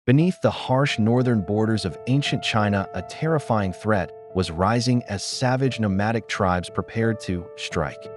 Beneath the harsh northern borders of ancient China, a terrifying threat was rising as savage nomadic tribes prepared to strike.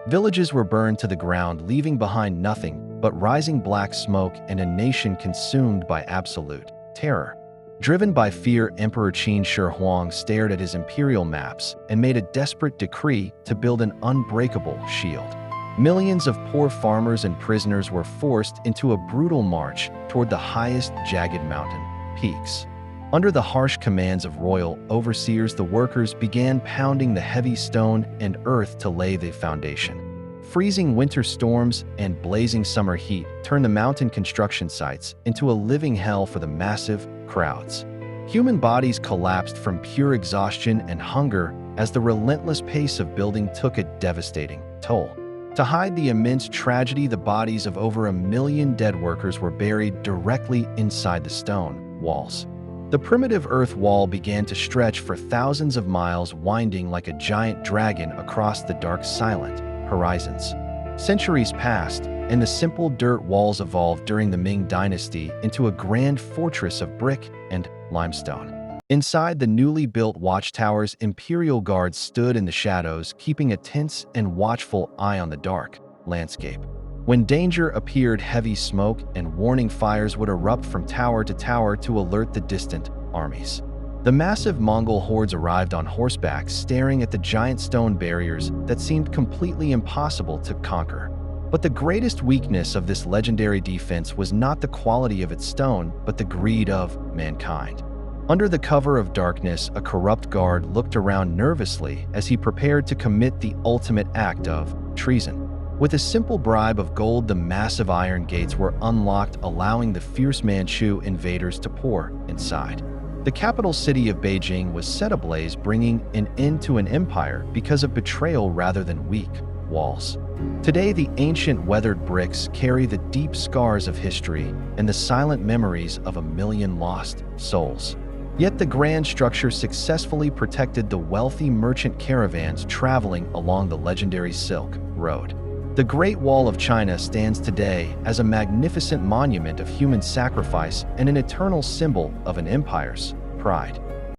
Villages were burned to the ground, leaving behind nothing but rising black smoke and a nation consumed by absolute terror. Driven by fear, Emperor Qin Shi Huang stared at his imperial maps and made a desperate decree to build an unbreakable shield. Millions of poor farmers and prisoners were forced into a brutal march toward the highest jagged mountain peaks. Under the harsh commands of royal overseers, the workers began pounding the heavy stone and earth to lay the foundation. Freezing winter storms and blazing summer heat turned the mountain construction sites into a living hell for the massive crowds. Human bodies collapsed from pure exhaustion and hunger as the relentless pace of building took a devastating toll. To hide the immense tragedy, the bodies of over 1 million dead workers were buried directly inside the stone walls. The primitive earth wall began to stretch for thousands of miles, winding like a giant dragon across the dark, silent horizons. Centuries passed, and the simple dirt walls evolved during the Ming Dynasty into a grand fortress of brick and limestone. Inside the newly built watchtowers, imperial guards stood in the shadows, keeping a tense and watchful eye on the dark landscape. When danger appeared, heavy smoke and warning fires would erupt from tower to tower to alert the distant armies. The massive Mongol hordes arrived on horseback, staring at the giant stone barriers that seemed completely impossible to conquer. But the greatest weakness of this legendary defense was not the quality of its stone, but the greed of mankind. Under the cover of darkness, a corrupt guard looked around nervously as he prepared to commit the ultimate act of treason. With a simple bribe of gold, the massive iron gates were unlocked, allowing the fierce Manchu invaders to pour inside. The capital city of Beijing was set ablaze, bringing an end to an empire because of betrayal rather than weak walls. Today, the ancient weathered bricks carry the deep scars of history and the silent memories of 1 million lost souls. Yet the grand structure successfully protected the wealthy merchant caravans traveling along the legendary Silk Road. The Great Wall of China stands today as a magnificent monument of human sacrifice and an eternal symbol of an empire's pride.